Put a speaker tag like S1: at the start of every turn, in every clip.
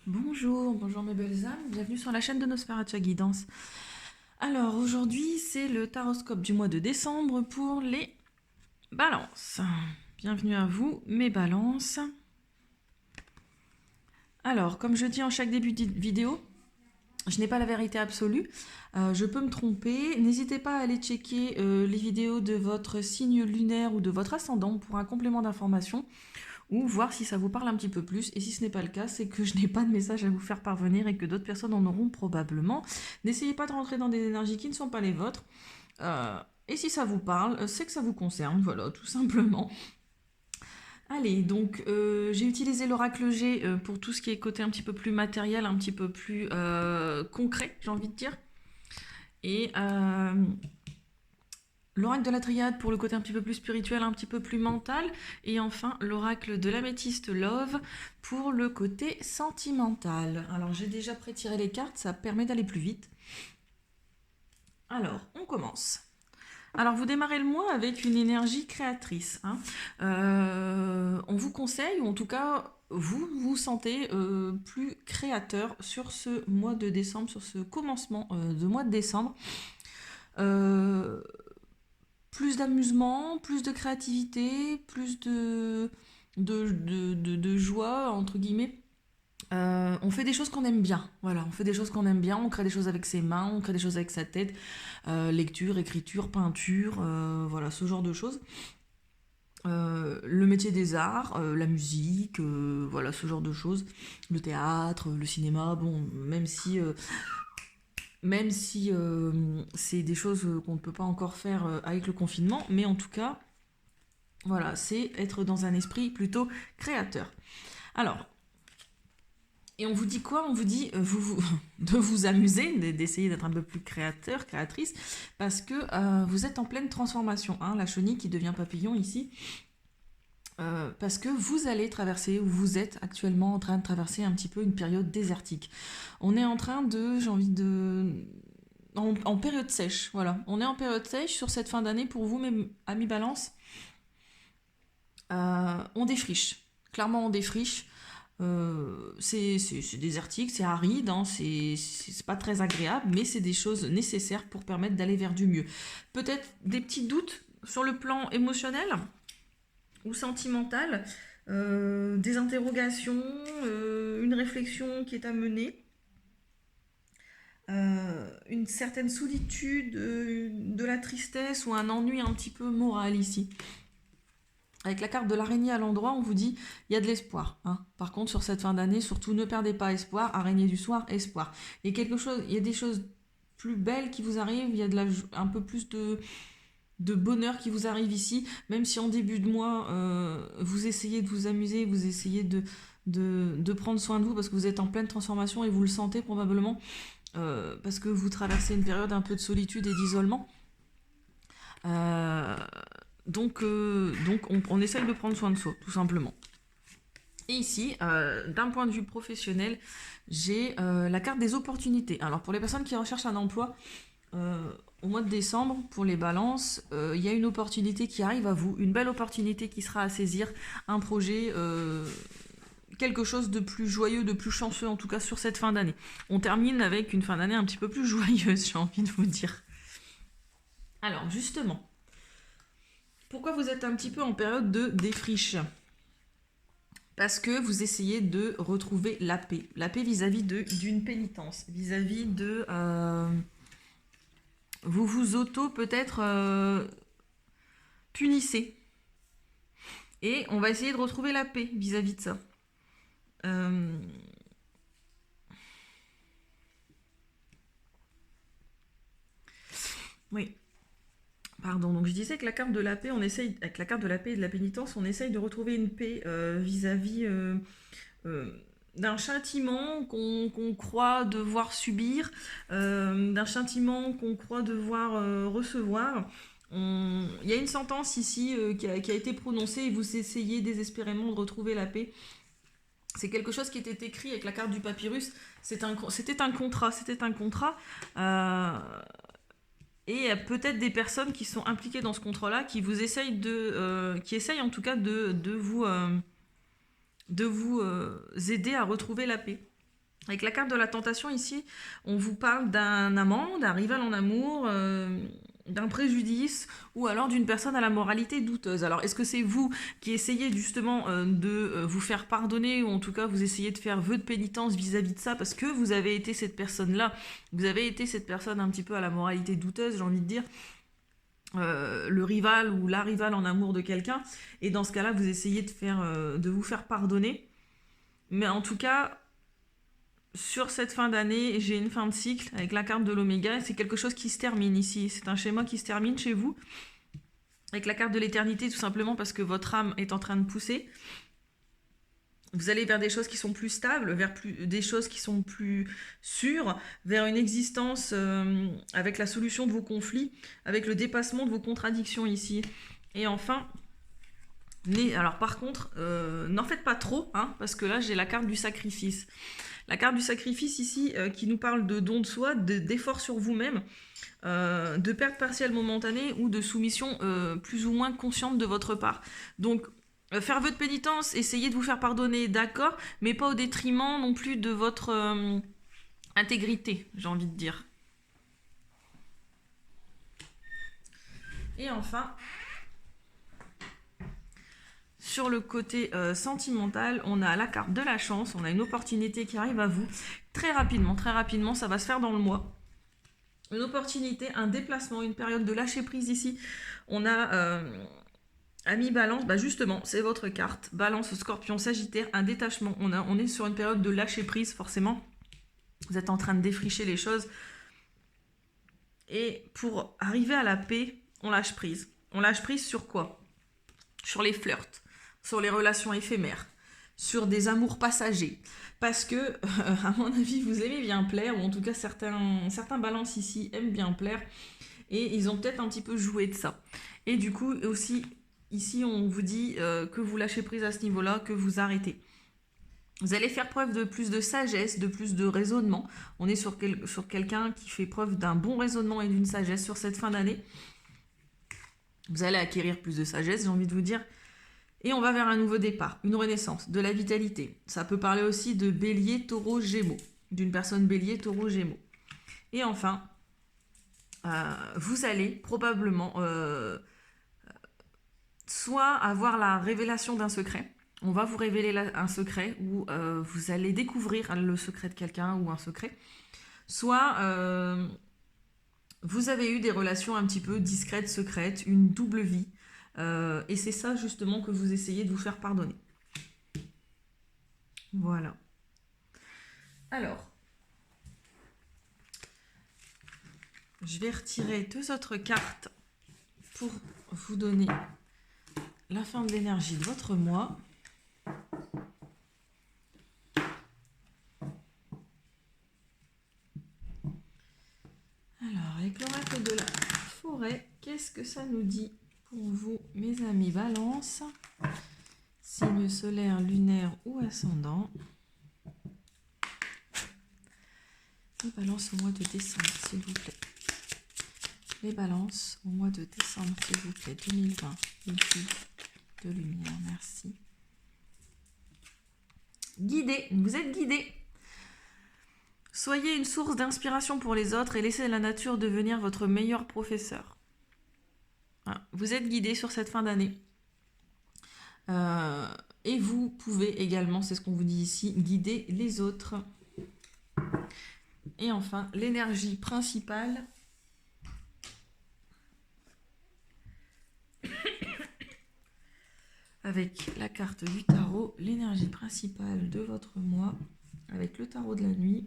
S1: Bonjour, bonjour mes belles âmes, bienvenue sur la chaîne de Nosferatu Guidance. Alors aujourd'hui c'est le taroscope du mois de décembre pour les balances. Bienvenue à vous mes balances. Alors comme je dis en chaque début de vidéo, je n'ai pas la vérité absolue, je peux me tromper. N'hésitez pas à aller checker les vidéos de votre signe lunaire ou de votre ascendant pour un complément d'information, ou voir si ça vous parle un petit peu plus. Et si ce n'est pas le cas, c'est que je n'ai pas de message à vous faire parvenir et que d'autres personnes en auront probablement. N'essayez pas de rentrer dans des énergies qui ne sont pas les vôtres. Et si ça vous parle, c'est que ça vous concerne, voilà, tout simplement. Allez, donc j'ai utilisé l'oracle G pour tout ce qui est côté un petit peu plus matériel, un petit peu plus concret, j'ai envie de dire. Et l'oracle de la triade pour le côté un petit peu plus spirituel, un petit peu plus mental. Et enfin, l'oracle de l'améthyste Love pour le côté sentimental. Alors, j'ai déjà pré-tiré les cartes, ça permet d'aller plus vite. Alors, on commence. Alors, vous démarrez le mois avec une énergie créatrice. On vous conseille, ou en tout cas, vous vous sentez plus créateur sur ce mois de décembre, sur ce commencement de mois de décembre. Plus d'amusement, plus de créativité, plus de joie, entre guillemets. On fait des choses qu'on aime bien, voilà, on fait des choses qu'on aime bien, on crée des choses avec ses mains, on crée des choses avec sa tête, lecture, écriture, peinture, voilà, ce genre de choses. Le métier des arts, la musique, voilà, ce genre de choses, le théâtre, le cinéma, bon, même si c'est des choses qu'on ne peut pas encore faire avec le confinement, mais en tout cas, voilà, c'est être dans un esprit plutôt créateur. Alors, et on vous dit quoi? On vous dit de vous amuser, d'essayer d'être un peu plus créateur, créatrice, parce que vous êtes en pleine transformation. Hein, la chenille qui devient papillon ici. Parce que vous allez traverser, ou vous êtes actuellement en train de traverser un petit peu une période désertique. On est en train de, j'ai envie de... En période sèche, voilà. On est en période sèche sur cette fin d'année pour vous, mes amis Balance. On défriche. Clairement, on défriche. C'est désertique, c'est aride, hein, c'est pas très agréable, mais c'est des choses nécessaires pour permettre d'aller vers du mieux. Peut-être des petits doutes sur le plan émotionnel ou sentimental, des interrogations, une réflexion qui est à mener, une certaine solitude, de la tristesse ou un ennui un petit peu moral ici. Avec la carte de l'araignée à l'endroit, on vous dit il y a de l'espoir. Hein. Par contre, sur cette fin d'année, surtout ne perdez pas espoir. Araignée du soir, espoir. Il y a des choses plus belles qui vous arrivent. Il y a un peu plus de bonheur qui vous arrive ici. Même si en début de mois, vous essayez de vous amuser, vous essayez de prendre soin de vous parce que vous êtes en pleine transformation et vous le sentez probablement parce que vous traversez une période un peu de solitude et d'isolement. Donc on essaye de prendre soin de soi, tout simplement. Et ici, d'un point de vue professionnel, j'ai la carte des opportunités. Alors pour les personnes qui recherchent un emploi, au mois de décembre, pour les balances, il y a une opportunité qui arrive à vous, une belle opportunité qui sera à saisir, un projet, quelque chose de plus joyeux, de plus chanceux en tout cas sur cette fin d'année. On termine avec une fin d'année un petit peu plus joyeuse, j'ai envie de vous dire. Alors justement, pourquoi vous êtes un petit peu en période de défriche? Parce que vous essayez de retrouver la paix vis-à-vis d'une pénitence, vis-à-vis de... vous vous auto peut-être punissez. Et on va essayer de retrouver la paix vis-à-vis de ça. Oui. Pardon, donc je disais que la carte de la paix, avec la carte de la paix et de la pénitence, on essaye de retrouver une paix vis-à-vis d'un châtiment qu'on croit devoir subir, d'un châtiment qu'on croit devoir recevoir. Il y a une sentence ici qui a été prononcée et vous essayez désespérément de retrouver la paix. C'est quelque chose qui était écrit avec la carte du papyrus. C'était un contrat. Et il y a peut-être des personnes qui sont impliquées dans ce contrat-là, qui vous essayent qui essayent en tout cas de vous aider à retrouver la paix. Avec la carte de la tentation ici, on vous parle d'un amant, d'un rival en amour, d'un préjudice ou alors d'une personne à la moralité douteuse. Alors est-ce que c'est vous qui essayez justement de vous faire pardonner ou en tout cas vous essayez de faire vœu de pénitence vis-à-vis de ça parce que vous avez été cette personne-là, vous avez été cette personne un petit peu à la moralité douteuse, j'ai envie de dire, le rival ou la rivale en amour de quelqu'un, et dans ce cas-là vous essayez de vous faire pardonner. Mais en tout cas, sur cette fin d'année, j'ai une fin de cycle avec la carte de l'oméga. C'est quelque chose qui se termine ici. C'est un schéma qui se termine chez vous. Avec la carte de l'éternité, tout simplement parce que votre âme est en train de pousser. Vous allez vers des choses qui sont plus stables, vers des choses qui sont plus sûres, vers une existence avec la solution de vos conflits, avec le dépassement de vos contradictions ici. Et enfin, alors par contre, n'en faites pas trop, hein, parce que là j'ai la carte du sacrifice. La carte du sacrifice ici qui nous parle de don de soi, d'effort sur vous-même, de perte partielle momentanée ou de soumission plus ou moins consciente de votre part. Donc faire vœu de pénitence, essayez de vous faire pardonner, d'accord, mais pas au détriment non plus de votre intégrité, j'ai envie de dire. Et enfin, sur le côté sentimental, on a la carte de la chance, on a une opportunité qui arrive à vous très rapidement, ça va se faire dans le mois. Une opportunité, un déplacement, une période de lâcher prise ici. On a Ami Balance, bah justement, c'est votre carte. Balance, Scorpion, Sagittaire, un détachement. On est sur une période de lâcher prise, forcément. Vous êtes en train de défricher les choses. Et pour arriver à la paix, on lâche prise. On lâche prise sur quoi? Sur les flirts, sur les relations éphémères, sur des amours passagers. Parce que, à mon avis, vous aimez bien plaire, ou en tout cas certains balances ici aiment bien plaire, et ils ont peut-être un petit peu joué de ça. Et du coup, aussi, ici, on vous dit que vous lâchez prise à ce niveau-là, que vous arrêtez. Vous allez faire preuve de plus de sagesse, de plus de raisonnement. On est sur quelqu'un qui fait preuve d'un bon raisonnement et d'une sagesse sur cette fin d'année. Vous allez acquérir plus de sagesse, j'ai envie de vous dire. Et on va vers un nouveau départ, une renaissance, de la vitalité. Ça peut parler aussi de bélier, taureau, gémeaux. D'une personne bélier, taureau, gémeaux. Et enfin, vous allez probablement soit avoir la révélation d'un secret. On va vous révéler un secret ou vous allez découvrir le secret de quelqu'un ou un secret. Soit vous avez eu des relations un petit peu discrètes, secrètes, une double vie. Et c'est ça justement que vous essayez de vous faire pardonner. Voilà. Alors, je vais retirer 2 autres cartes pour vous donner la fin de l'énergie de votre mois. Alors, avec l'oracle de la forêt, qu'est-ce que ça nous dit pour vous, mes amis Balance? Signe solaire, lunaire ou ascendant. Les balances au mois de décembre, s'il vous plaît. Les balances au mois de décembre, s'il vous plaît. 2020. Ici, de lumière, merci. Guidé, vous êtes guidé. Soyez une source d'inspiration pour les autres et laissez la nature devenir votre meilleur professeur. Vous êtes guidé sur cette fin d'année. Et vous pouvez également, c'est ce qu'on vous dit ici, guider les autres. Et enfin, l'énergie principale. Avec la carte du tarot, l'énergie principale de votre mois, avec le tarot de la nuit.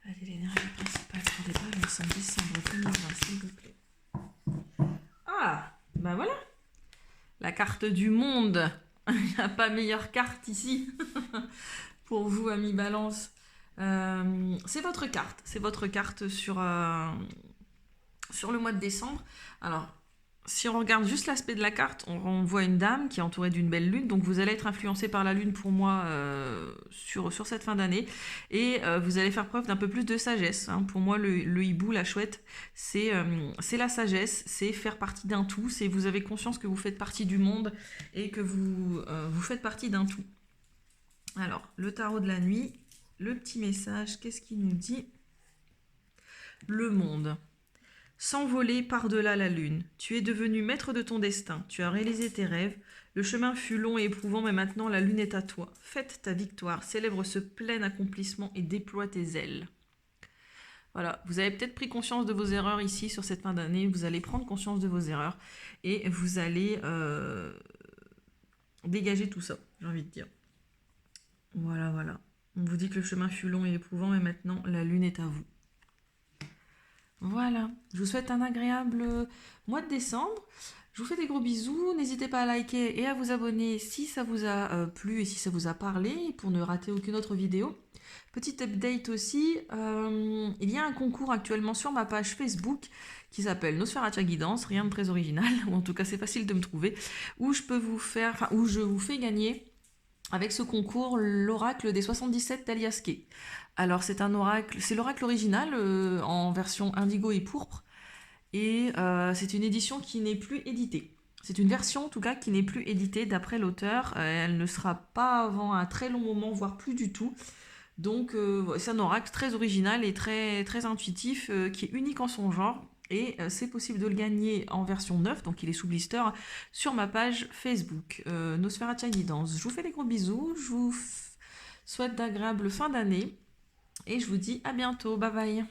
S1: Allez, l'énergie principale pour les balances en décembre 2020, s'il vous plaît. Ah, ben voilà. La carte du monde. Il n'y a pas meilleure carte ici. Pour vous, amis Balance. C'est votre carte. C'est votre carte sur le mois de décembre. Alors, si on regarde juste l'aspect de la carte, on voit une dame qui est entourée d'une belle lune, donc vous allez être influencé par la lune pour moi sur cette fin d'année, et vous allez faire preuve d'un peu plus de sagesse, hein. Pour moi, le hibou, la chouette, c'est la sagesse, c'est faire partie d'un tout, c'est vous avez conscience que vous faites partie du monde et que vous faites partie d'un tout. Alors, le tarot de la nuit, le petit message, qu'est-ce qu'il nous dit? Le monde. S'envoler par-delà la lune. Tu es devenu maître de ton destin. Tu as réalisé tes rêves. Le chemin fut long et éprouvant, mais maintenant la lune est à toi. Fête ta victoire, célèbre ce plein accomplissement et déploie tes ailes. Voilà, vous avez peut-être pris conscience de vos erreurs ici sur cette fin d'année. Vous allez prendre conscience de vos erreurs et vous allez dégager tout ça, j'ai envie de dire. Voilà, voilà. On vous dit que le chemin fut long et éprouvant, mais maintenant la lune est à vous. Voilà, je vous souhaite un agréable mois de décembre. Je vous fais des gros bisous. N'hésitez pas à liker et à vous abonner si ça vous a plu et si ça vous a parlé pour ne rater aucune autre vidéo. Petite update aussi, il y a un concours actuellement sur ma page Facebook qui s'appelle Nosferatu Guidance, rien de très original, ou en tout cas c'est facile de me trouver, où je vous fais gagner avec ce concours l'oracle des 77 d'Aliasqué. Alors c'est un oracle, c'est l'oracle original en version indigo et pourpre, et c'est une édition qui n'est plus éditée. C'est une version en tout cas qui n'est plus éditée d'après l'auteur. Elle ne sera pas avant un très long moment, voire plus du tout. Donc c'est un oracle très original et très, très intuitif, qui est unique en son genre. Et c'est possible de le gagner en version 9, donc il est sous blister, sur ma page Facebook, Nosferatu Guidance. Je vous fais des gros bisous, je vous souhaite d'agréables fins d'année, et je vous dis à bientôt, bye bye.